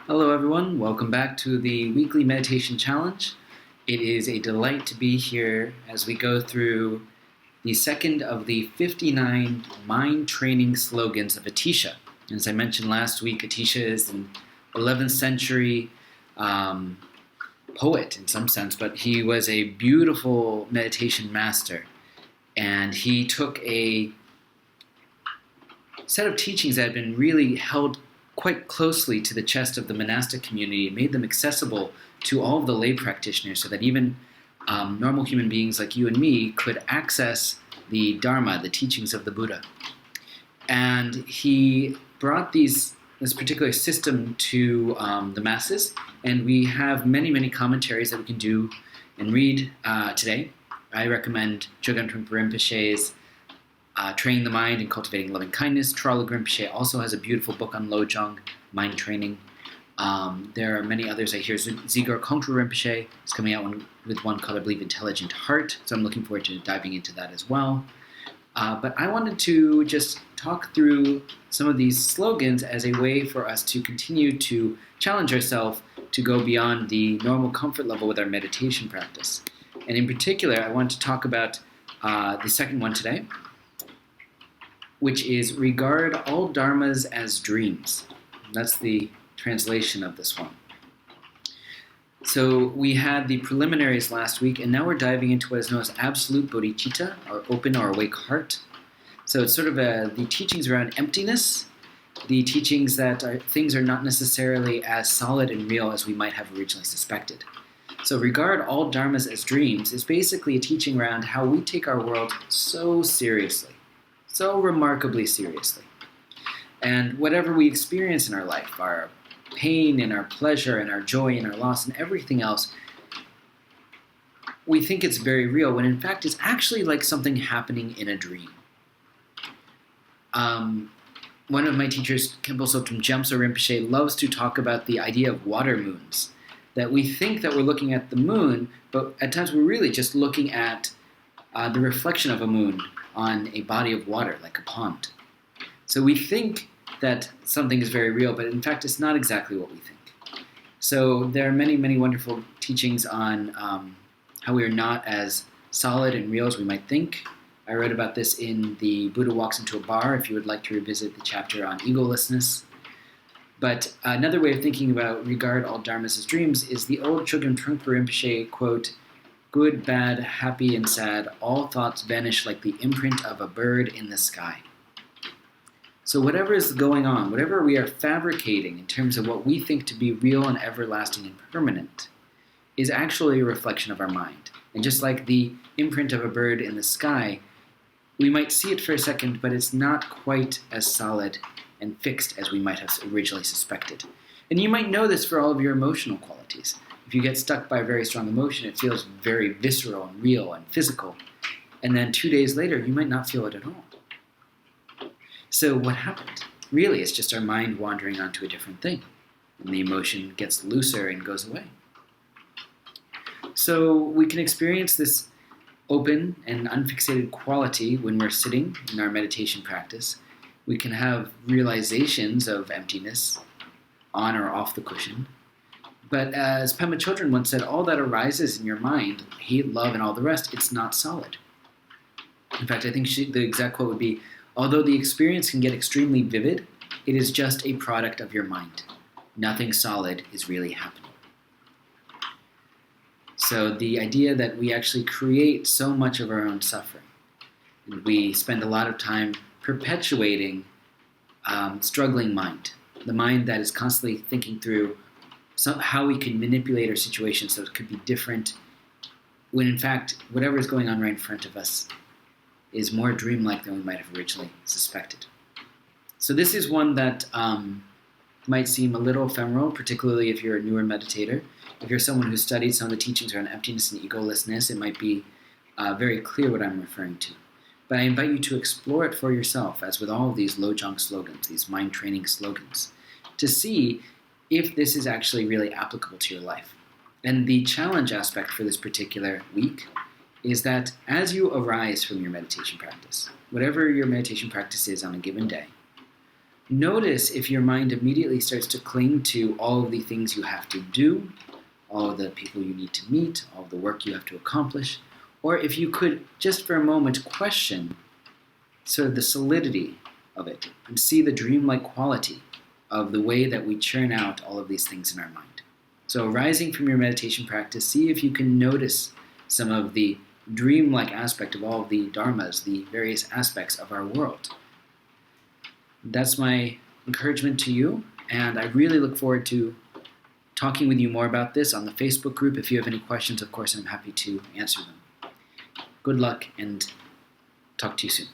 Hello, everyone. Welcome back to the weekly meditation challenge. It is a delight to be here as we go through the second of the 59 mind training slogans of Atisha. As I mentioned last week, Atisha is an 11th century poet in some sense, but he was a beautiful meditation master. And he took a set of teachings that had been really held quite closely to the chest of the monastic community and made them accessible to all of the lay practitioners so that even normal human beings like you and me could access the Dharma, the teachings of the Buddha. And he brought this particular system to the masses, and we have many, many commentaries that we can do and read today. I recommend Chogyam Trungpa Rinpoche's Training the Mind and Cultivating Loving Kindness. Tralug Rinpoche also has a beautiful book on Lojong, mind training. There are many others. I hear Zigar Kongtrul Rinpoche is coming out with one called, I believe, Intelligent Heart. So I'm looking forward to diving into that as well. But I wanted to just talk through some of these slogans as a way for us to continue to challenge ourselves to go beyond the normal comfort level with our meditation practice. And in particular, I want to talk about the second one today, which is regard all dharmas as dreams. That's the translation of this one. So we had the preliminaries last week, and now we're diving into what is known as absolute bodhicitta, or open or awake heart. So it's sort of the teachings around emptiness, the teachings that things are not necessarily as solid and real as we might have originally suspected. So regard all dharmas as dreams is basically a teaching around how we take our world so seriously. So remarkably seriously. And whatever we experience in our life, our pain and our pleasure and our joy and our loss and everything else, we think it's very real when in fact it's actually like something happening in a dream. One of my teachers, Khenpo Soptum Gyamtso Rinpoche, loves to talk about the idea of water moons. That we think that we're looking at the moon, but at times we're really just looking at the reflection of a moon on a body of water, like a pond. So we think that something is very real, but in fact it's not exactly what we think. So there are many, many wonderful teachings on how we are not as solid and real as we might think. I wrote about this in the Buddha Walks into a Bar, if you would like to revisit the chapter on egolessness. But another way of thinking about regard all dharmas as dreams is the old Chogyam Trungpa Rinpoche quote, "Good, bad, happy, and sad, all thoughts vanish like the imprint of a bird in the sky." So whatever is going on, whatever we are fabricating in terms of what we think to be real and everlasting and permanent, is actually a reflection of our mind. And just like the imprint of a bird in the sky, we might see it for a second, but it's not quite as solid and fixed as we might have originally suspected. And you might know this for all of your emotional qualities. If you get stuck by a very strong emotion, it feels very visceral and real and physical. And then 2 days later, you might not feel it at all. So what happened? Really, it's just our mind wandering onto a different thing. And the emotion gets looser and goes away. So we can experience this open and unfixated quality when we're sitting in our meditation practice. We can have realizations of emptiness on or off the cushion. But as Pema Chodron once said, all that arises in your mind, hate, love, and all the rest, it's not solid. In fact, I think the exact quote would be, although the experience can get extremely vivid, it is just a product of your mind. Nothing solid is really happening. So the idea that we actually create so much of our own suffering, and we spend a lot of time perpetuating struggling mind, the mind that is constantly thinking through how we can manipulate our situation so it could be different, when in fact, whatever is going on right in front of us is more dreamlike than we might have originally suspected. So this is one that might seem a little ephemeral, particularly if you're a newer meditator. If you're someone who studied some of the teachings around emptiness and egolessness, it might be very clear what I'm referring to. But I invite you to explore it for yourself, as with all of these Lojong slogans, these mind training slogans, to see if this is actually really applicable to your life. And the challenge aspect for this particular week is that as you arise from your meditation practice, whatever your meditation practice is on a given day, Notice if your mind immediately starts to cling to all of the things you have to do, all of the people you need to meet, all of the work you have to accomplish, or if you could just for a moment question sort of the solidity of it and see the dreamlike quality of the way that we churn out all of these things in our mind. So rising from your meditation practice, see if you can notice some of the dreamlike aspect of all of the dharmas, the various aspects of our world. That's my encouragement to you, and I really look forward to talking with you more about this on the Facebook group. If you have any questions, of course, I'm happy to answer them. Good luck, and talk to you soon.